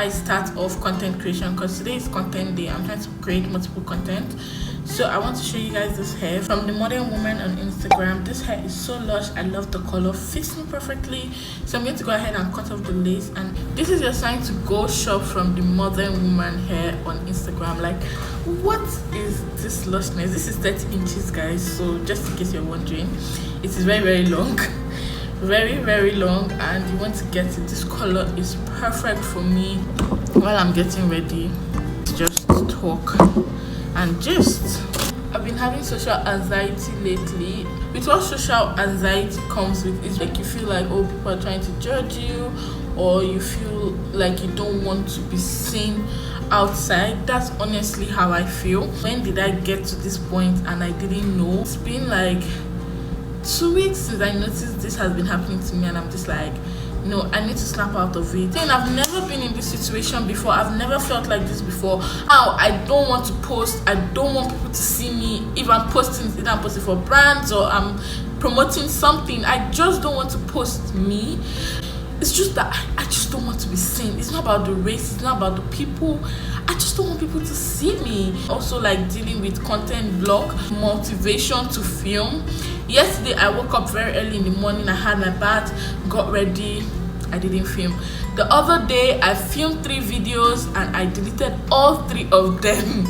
I start off content creation, because today is content day, I'm trying to create multiple content. So I want to show you guys this hair from the Modern Woman on Instagram. This hair is so lush. I love the color, fits me perfectly. So I'm going to go ahead and cut off the lace, and this is your sign to go shop from the Modern Woman hair on Instagram. Like, what is this lushness? This is 30 inches, guys. So just in case you're wondering, it is very long. Very long, and you want to get it. This color is perfect for me. While I'm getting ready, just talk and just I've been having social anxiety lately. With what social anxiety comes with, it's like you feel like, oh, people are trying to judge you, or you feel like you don't want to be seen outside. That's honestly how I feel. When did I get to this point and I didn't know? It's been like 2 weeks since I noticed this has been happening to me, and I'm just like, no, I need to snap out of it. And I've never been in this situation before. I've never felt like this before. How I don't want to post. I don't want people to see me. If I'm posting, either I'm posting for brands or I'm promoting something, I just don't want to post me. It's just that I just don't want to be seen. It's not about the race. It's not about the people. I just don't want people to see me. Also, like dealing with content block, motivation to film. Yesterday, I woke up very early in the morning. I had my bath, got ready. I didn't film. The other day, I filmed 3 videos and I deleted all 3 of them.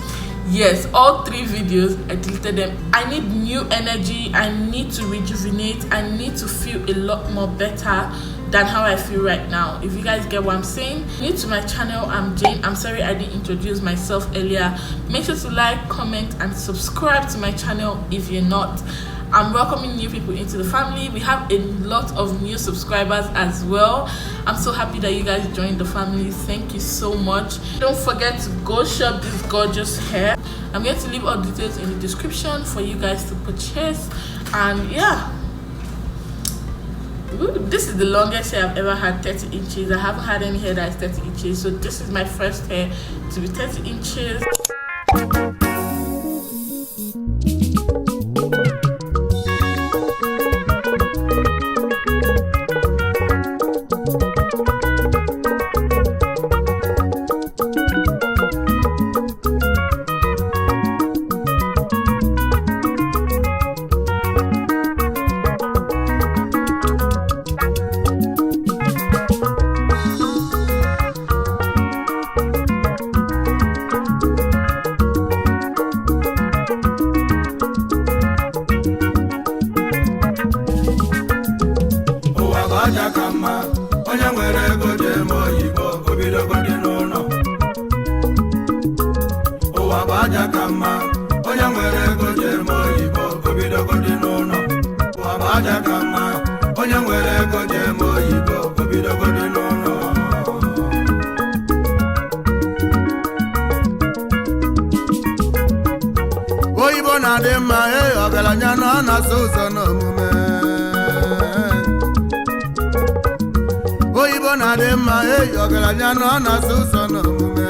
Yes, all 3 videos, I deleted them. I need new energy. I need to rejuvenate. I need to feel a lot more better than how I feel right now. If you guys get what I'm saying. New to my channel, I'm Jane. I'm sorry I didn't introduce myself earlier. Make sure to like, comment, and subscribe to my channel if you're not. I'm welcoming new people into the family. We have a lot of new subscribers as well. I'm so happy that you guys joined the family. Thank you so much. Don't forget to go shop this gorgeous hair. I'm going to leave all details in the description for you guys to purchase. And yeah, this is the longest hair I've ever had, 30 inches. I haven't had any hair that is 30 inches, so this is my first hair to be 30 inches. Onye nwere ego jem oyibo obidogodị n'ụlọ. Ụwa bụ aja ka mma. Onye nwere ego jem oyibo obidogodị n'ụlọ. Ụwa bụ aja ka mma. Onye nwere ego jem oyibo obidogodị n'ụlọ. Oyibo na-adị mma, ọgaranya nọ na-asụ ụzọ n'omume. Oyibo na-adị mma, ọgaranya nọ na-asụ ụzọ n'omume.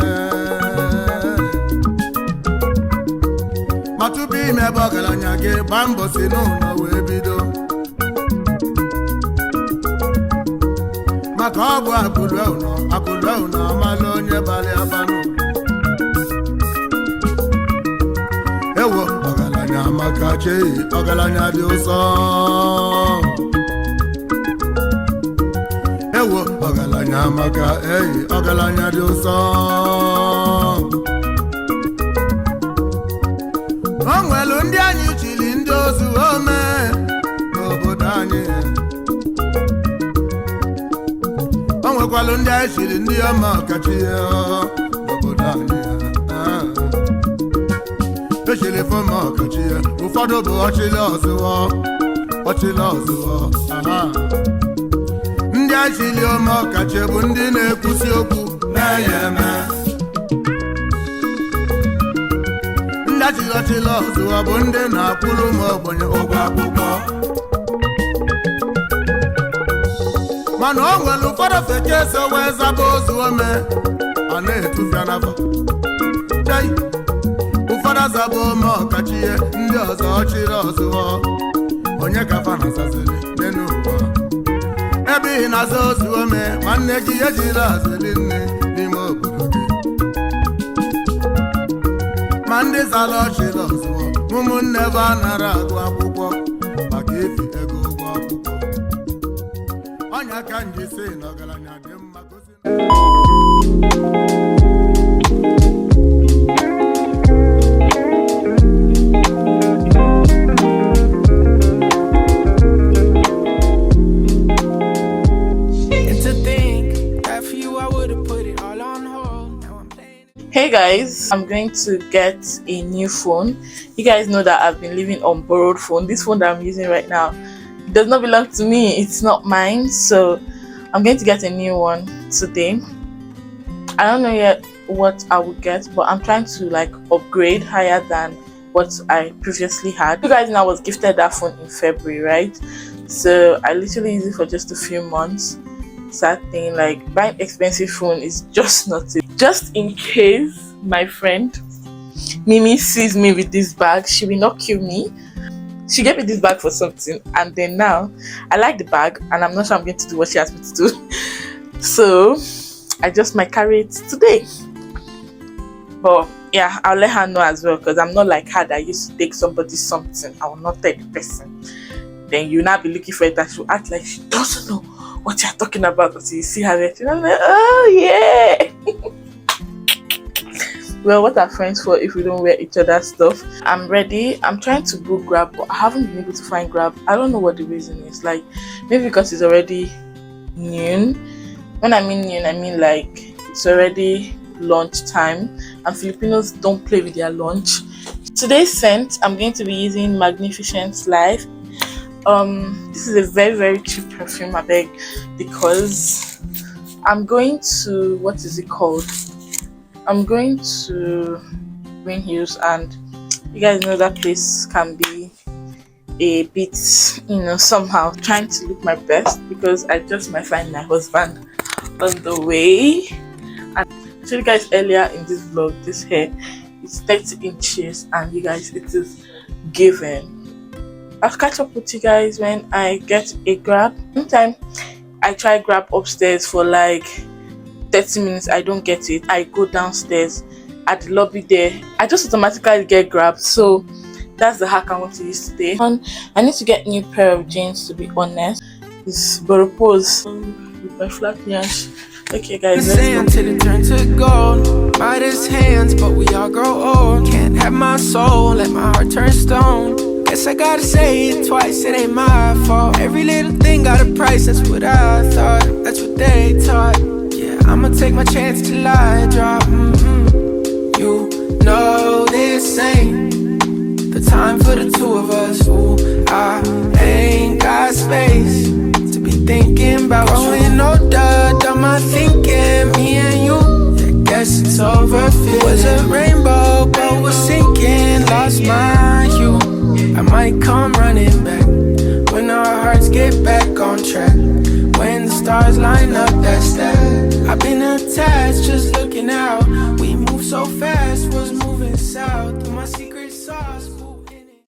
Ma tupu ime ebe ọgaranya gị, gbaa mbọ si n'ụlọ wee bido. Maka ọ bụ akụlụ ụnọ amala onye balị abanụ. Ewo ọgaranya maka chi, ọgaranya dị ụsọ. Ewo ọgaranya maka ọgaranya dị ụsọ. O nwelu ndị anyị chiri ndị ozu ome n'obodo anyị. O nwekwalụ ndị anyị chiri ndị ọma ọkachi n'obodo anyị. Echiri fọma ọkachi, ụfọdụ bụ ọchịlị ọzụwọ. Ndị achịli ome ọkachi bụ ndị na-ekwusi okwu na-eye eme. Ndị achịlị ọzụwa bụ ndị na-akwụrụ ụmụ ogbenye ụgwọ akwụkwọ. Mana o nwere ụfọdụ feke so wee zaba ozu ome, a na-etufia n'afọ. Ụfọdụ zaba ome ọkachi ihe, ndị ọzọ ọchịlị ọzụwa. Onye ka fa na-asasịrị n'enu ụwa. Ebe ị na-aza ozu ome, nwanne gị ejiri azụli nne n'ime obodo. ma ndị zalọchila ọzụọ ụmụnne be a nara agụ akwụkwọ maka efi ego ụgwọ akwụkwọ ọnya ka nji si na ọgaranya dị mma gosi. Hey guys, I'm going to get a new phone. You guys know that I've been living on borrowed phone. This phone that I'm using right now does not belong to me, it's not mine, so I'm going to get a new one today. I don't know yet what I will get, but I'm trying to like upgrade higher than what I previously had. You guys know I was gifted that phone in February, right? So I literally used it for just a few months. Sad thing, like buying expensive phone is just not it. Just in case my friend Mimi sees me with this bag, she will not kill me. She gave me this bag for something, and then now I like the bag and I'm not sure I'm going to do what she asked me to do. So I just might carry it today. But yeah, I'll let her know as well, because I'm not like her that used to take somebody something. I will not tell the person. Then you'll not be looking for it and she'll act like she doesn't know what you're talking about until you see her there. And I'm like, oh yeah. Well, what are friends for if we don't wear each other's stuff? I'm ready. I'm trying to book Grab, but I haven't been able to find Grab. I don't know what the reason is. Like, maybe because it's already noon. When I mean noon, I mean like it's already lunch time, and Filipinos don't play with their lunch. Today's scent, I'm going to be using Magnificent Life. This is a very, very cheap perfume, I beg, because I'm going to, what is it called? I'm going to Green Hills, and you guys know that place can be a bit, somehow. Trying to look my best because I just might find my husband on the way. And I showed you guys earlier in this vlog, this hair is 30 inches, and you guys, it is given. I'll catch up with you guys when I get a Grab. Sometimes I try Grab upstairs for like 30 minutes, I don't get it. I go downstairs at the lobby there, I just automatically get Grab. So that's the hack I want to use today. I need to get a new pair of jeans, to be honest. It's Boropose with my flat yash. Okay guys, let's go. Till it turn to gold. Midas hands, but we all grow old. Can't have my soul, let my heart turn stone. Guess I gotta say it twice, it ain't my fault. Every little thing got a price, that's what I thought. That's what they taught. Yeah, I'ma take my chance till I drop. You know this ain't the time for the two of us. Ooh, I ain't got space to be thinking about growing older, done my thinking, me and you. Yeah, guess it's over. It was a rainbow, but we're sinking. Lost my hue. I might come running back when our hearts get back on track. When the stars line up, that's that. I've been attached, just looking out. We